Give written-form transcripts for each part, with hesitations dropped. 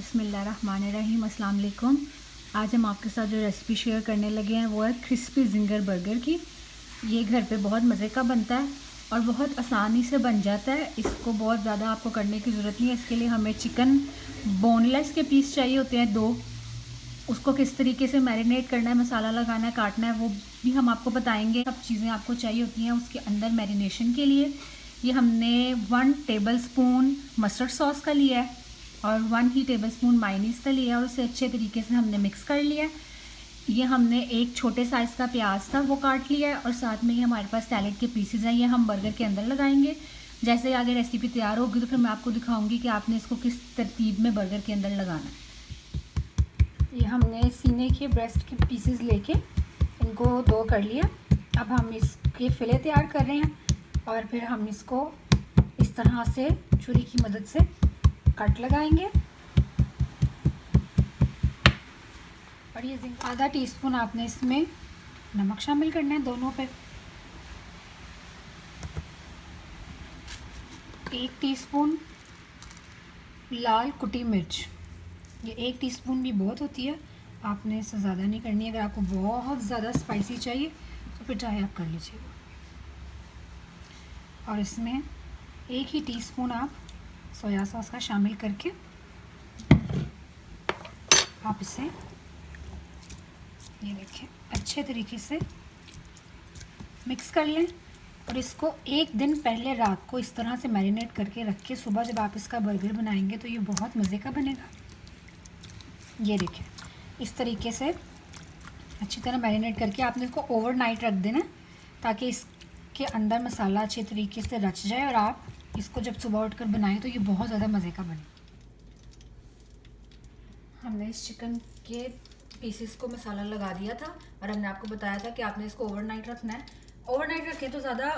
बिस्मिल्लाहिर्रहमानिर्रहीम। अस्सलाम वालेकुम। आज हम आपके साथ जो रेसिपी शेयर करने लगे हैं वो है क्रिस्पी जिंगर बर्गर की। ये घर पे बहुत मज़े का बनता है और बहुत आसानी से बन जाता है। इसको बहुत ज़्यादा आपको करने की ज़रूरत नहीं है। इसके लिए हमें चिकन बोनलेस के पीस चाहिए होते हैं 2। उसको किस तरीके से मैरिनेट करना है, मसाला लगाना है, काटना है, वो भी हम आपको बताएंगे। सब चीज़ें आपको चाहिए होती हैं उसके अंदर मैरिनेशन के लिए। ये हमने 1 टेबलस्पून मस्टर्ड सॉस का लिया है और 1 ही टेबलस्पून मायोनीज़ का लिया है और उसे अच्छे तरीके से हमने मिक्स कर लिया है। ये हमने एक छोटे साइज़ का प्याज था वो काट लिया है और साथ में ही हमारे पास सैलेड के पीसेस हैं, ये हम बर्गर के अंदर लगाएंगे। जैसे आगे रेसिपी तैयार होगी तो फिर मैं आपको दिखाऊंगी कि आपने इसको किस तरतीब में बर्गर के अंदर लगाना है। ये हमने सीने के ब्रेस्ट के पीसेस लेके इनको 2 कर लिया। अब हम इसके फिले तैयार कर रहे हैं और फिर हम इसको इस तरह से छुरी की मदद से कट लगाएंगे। और ये आधा टीस्पून आपने इसमें नमक शामिल करना है दोनों पे। 1 टीस्पून लाल कुटी मिर्च, ये 1 टीस्पून भी बहुत होती है, आपने इससे ज़्यादा नहीं करनी है। अगर आपको बहुत ज़्यादा स्पाइसी चाहिए तो फिर चाहे आप कर लीजिएगा। और इसमें 1 ही टीस्पून आप सोया सॉस का शामिल करके आप इसे ये देखें अच्छे तरीके से मिक्स कर लें। और इसको 1 दिन पहले रात को इस तरह से मैरिनेट करके रख के सुबह जब आप इसका बर्गर बनाएंगे तो ये बहुत मज़े का बनेगा। ये देखें इस तरीके से अच्छी तरह मैरिनेट करके आपने इसको ओवरनाइट रख देना ताकि इसके अंदर मसाला अच्छे तरीके से रच जाए और आप इसको जब सुबह उठकर बनाएं तो ये बहुत ज़्यादा मज़े का बने। हमने इस चिकन के पीसेस को मसाला लगा दिया था और हमने आपको बताया था कि आपने इसको ओवरनाइट रखना है। ओवरनाइट रखें तो ज़्यादा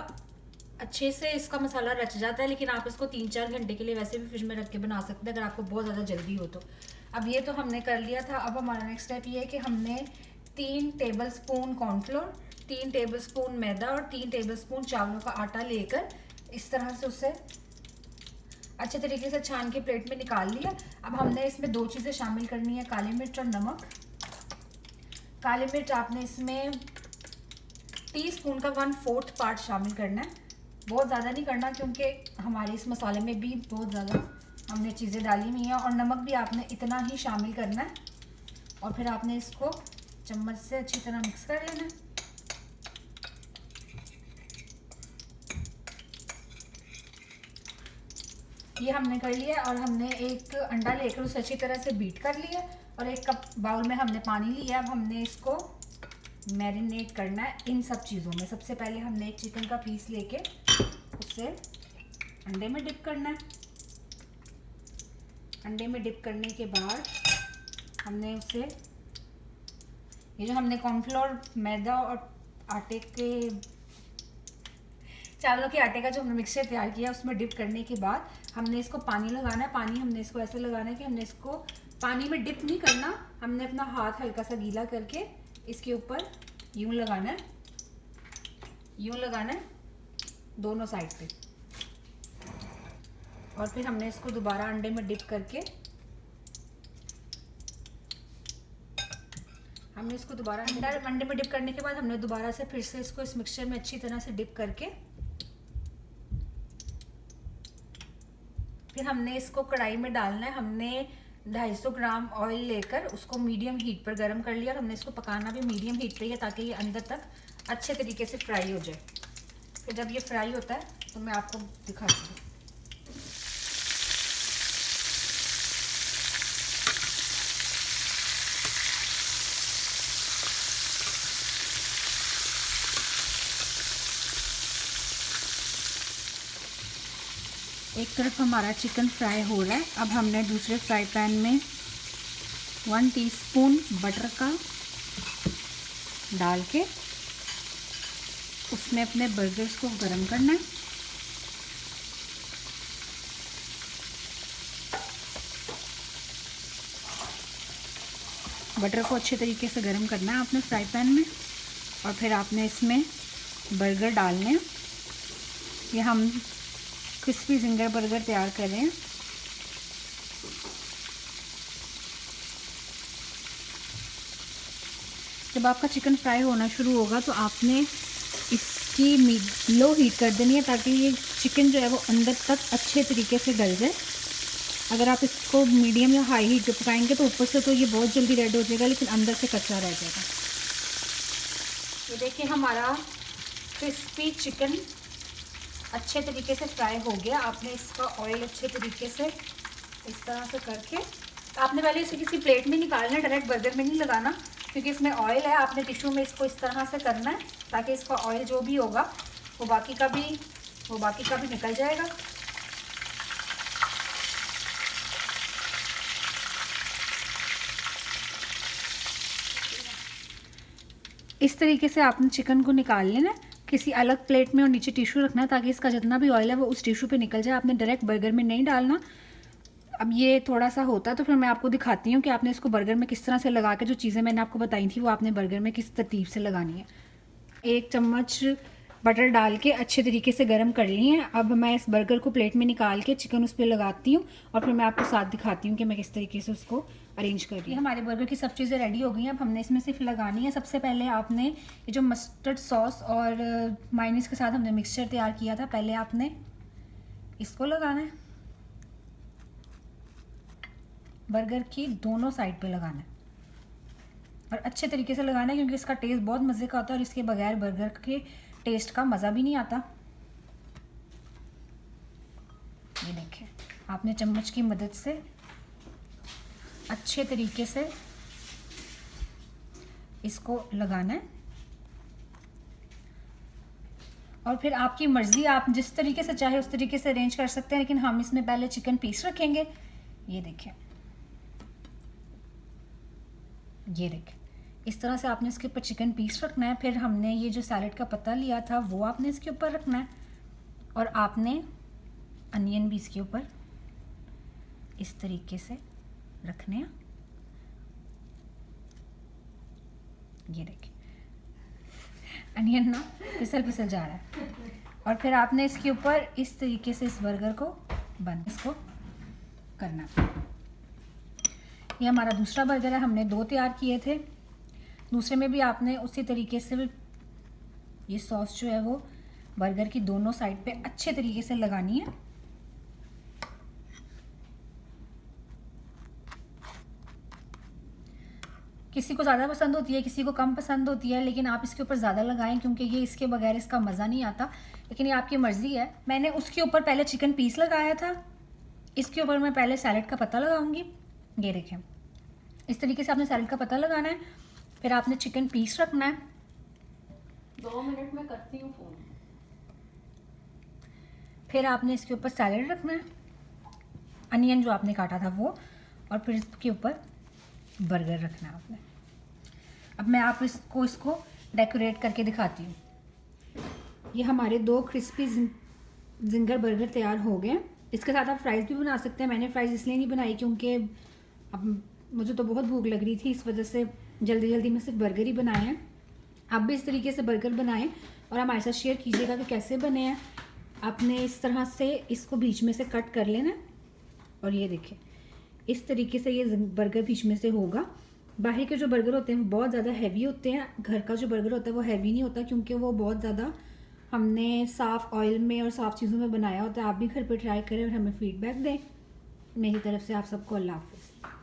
अच्छे से इसका मसाला रच जाता है, लेकिन आप इसको 3-4 घंटे के लिए वैसे भी फ्रिज में रख के बना सकते हैं अगर आपको बहुत ज़्यादा जल्दी हो तो। अब ये तो हमने कर लिया था। अब हमारा नेक्स्ट स्टेप ये है कि हमने 3 टेबलस्पून कॉर्नफ्लोर, 3 टेबलस्पून मैदा और 3 टेबलस्पून चावलों का आटा लेकर इस तरह से उसे अच्छे तरीके से छान के प्लेट में निकाल लिया। अब हमने इसमें 2 चीज़ें शामिल करनी है, काली मिर्च और नमक। काली मिर्च आपने इसमें टीस्पून का 1/4 पार्ट शामिल करना है, बहुत ज़्यादा नहीं करना क्योंकि हमारे इस मसाले में भी बहुत ज़्यादा हमने चीज़ें डाली हुई हैं। और नमक भी आपने इतना ही शामिल करना है और फिर आपने इसको चम्मच से अच्छी तरह मिक्स कर लेना है। ये हमने कर लिया और हमने एक अंडा लेकर उसे अच्छी तरह से बीट कर लिया और 1 कप बाउल में हमने पानी लिया। अब हमने इसको मैरिनेट करना है इन सब चीज़ों में। सबसे पहले हमने एक चिकन का पीस लेके उसे अंडे में डिप करना है। अंडे में डिप करने के बाद हमने उसे ये जो हमने कॉर्नफ्लोर, मैदा और आटे के चावलों के आटे का जो हमने मिक्सचर तैयार किया उसमें डिप करने के बाद हमने इसको पानी लगाना है। पानी हमने इसको ऐसे लगाना है कि हमने इसको पानी में डिप नहीं करना, हमने अपना हाथ हल्का सा गीला करके इसके ऊपर यूं लगाना है, यूं लगाना है दोनों साइड पे। और फिर हमने इसको दोबारा अंडे में डिप करके हमने इसको दोबारा अंडे में डिप करने के बाद हमने दोबारा से फिर से इसको इस मिक्सचर में अच्छी तरह से डिप करके फिर हमने इसको कढ़ाई में डालना है। हमने 250 ग्राम ऑयल लेकर उसको मीडियम हीट पर गर्म कर लिया और हमने इसको पकाना भी मीडियम हीट पे ही है ताकि ये अंदर तक अच्छे तरीके से फ्राई हो जाए। फिर जब ये फ्राई होता है तो मैं आपको दिखाती हूँ। एक तरफ हमारा चिकन फ्राई हो रहा है। अब हमने दूसरे फ्राई पैन में 1 टीस्पून बटर का डाल के उसमें अपने बर्गर्स को गरम करना है। बटर को अच्छे तरीके से गरम करना है आपने फ्राई पैन में और फिर आपने इसमें बर्गर डालने हैं। ये हम क्रिस्पी जिंगर बर्गर तैयार कर रहे हैं। जब आपका चिकन फ्राई होना शुरू होगा तो आपने इसकी लो हीट कर देनी है ताकि ये चिकन जो है वो अंदर तक अच्छे तरीके से गल जाए। अगर आप इसको मीडियम या हाई हीट पे पकाएंगे तो ऊपर से तो ये बहुत जल्दी रेड हो जाएगा, लेकिन अंदर से कच्चा रह जाएगा। ये देखिए हमारा क्रिस्पी चिकन अच्छे तरीके से फ्राई हो गया। आपने इसका ऑयल अच्छे तरीके से इस तरह से करके आपने पहले इसे किसी प्लेट में निकालना, डायरेक्ट बर्गर में नहीं लगाना क्योंकि इसमें ऑयल है। आपने टिश्यू में इसको इस तरह से करना है ताकि इसका ऑयल जो भी होगा वो बाकी का भी निकल जाएगा। इस तरीके से आपने चिकन को निकाल लेना, किसी अलग प्लेट में और नीचे टिश्यू रखना है ताकि इसका जितना भी ऑयल है वो उस टिश्यू पे निकल जाए। आपने डायरेक्ट बर्गर में नहीं डालना। अब ये थोड़ा सा होता है तो फिर मैं आपको दिखाती हूँ कि आपने इसको बर्गर में किस तरह से लगा के जो चीज़ें मैंने आपको बताई थी वो आपने बर्गर में किस तरतीब से लगानी है। 1 चम्मच बटर डाल के अच्छे तरीके से गर्म कर ली है। अब मैं इस बर्गर को प्लेट में निकाल के चिकन उस पर लगाती हूँ और फिर मैं आपको साथ दिखाती हूँ कि मैं किस तरीके से उसको अरेंज कर रही हूँ। हमारे बर्गर की सब चीज़ें रेडी हो गई हैं। अब हमने इसमें सिर्फ लगानी है। सबसे पहले आपने ये जो मस्टर्ड सॉस और मायोनीज के साथ हमने मिक्सचर तैयार किया था, पहले आपने इसको लगाना है, बर्गर की दोनों साइड पे लगाना है और अच्छे तरीके से लगाना है क्योंकि इसका टेस्ट बहुत मज़े का होता है और इसके बगैर बर्गर के टेस्ट का मज़ा भी नहीं आता। ये देखिए आपने चम्मच की मदद से अच्छे तरीके से इसको लगाना है और फिर आपकी मर्ज़ी, आप जिस तरीके से चाहे उस तरीके से अरेंज कर सकते हैं, लेकिन हम इसमें पहले चिकन पीस रखेंगे। ये देखिए इस तरह से आपने इसके ऊपर चिकन पीस रखना है। फिर हमने ये जो सैलेड का पत्ता लिया था वो आपने इसके ऊपर रखना है और आपने अनियन भी इसके ऊपर इस तरीके से रखने हैं। ये देखिए अनियन ना फिसल जा रहा है और फिर आपने इसके ऊपर इस तरीके से इस बर्गर को इसको करना। ये हमारा दूसरा बर्गर है, हमने 2 तैयार किए थे। दूसरे में भी आपने उसी तरीके से ये सॉस जो है वो बर्गर की दोनों साइड पे अच्छे तरीके से लगानी है। किसी को ज़्यादा पसंद होती है, किसी को कम पसंद होती है, लेकिन आप इसके ऊपर ज़्यादा लगाएं क्योंकि ये इसके बगैर इसका मज़ा नहीं आता। लेकिन ये आपकी मर्ज़ी है। मैंने उसके ऊपर पहले चिकन पीस लगाया था, इसके ऊपर मैं पहले सैलेड का पत्ता लगाऊंगी। ये देखें इस तरीके से आपने सैलेड का पत्ता लगाना है, फिर आपने चिकन पीस रखना है। 2 मिनट में करती हूँ फ़ोन। फिर आपने इसके ऊपर सैलेड रखना है, अनियन जो आपने काटा था वो, और फिर इसके ऊपर बर्गर रखना है आपने। अब मैं आप इसको डेकोरेट करके दिखाती हूँ। ये हमारे 2 क्रिस्पी जिंगर बर्गर तैयार हो गए। इसके साथ आप फ्राइज़ भी बना सकते हैं। मैंने फ्राइज़ इसलिए नहीं बनाई क्योंकि अब मुझे तो बहुत भूख लग रही थी, इस वजह से जल्दी में सिर्फ बर्गर ही बनाए हैं। आप भी इस तरीके से बर्गर बनाएं और हमारे साथ शेयर कीजिएगा कि कैसे बने हैं। आपने इस तरह से इसको बीच में से कट कर लेना और ये देखिए इस तरीके से ये बर्गर बीच में से होगा। बाहर के जो बर्गर होते हैं वो बहुत ज़्यादा हैवी होते हैं, घर का जो बर्गर होता है वो हैवी नहीं होता क्योंकि वो बहुत ज़्यादा हमने साफ़ ऑयल में और साफ़ चीज़ों में बनाया होता है। आप भी घर पे ट्राई करें और हमें फ़ीडबैक दें। मेरी तरफ से आप सबको अल्लाह हाफ़िज़।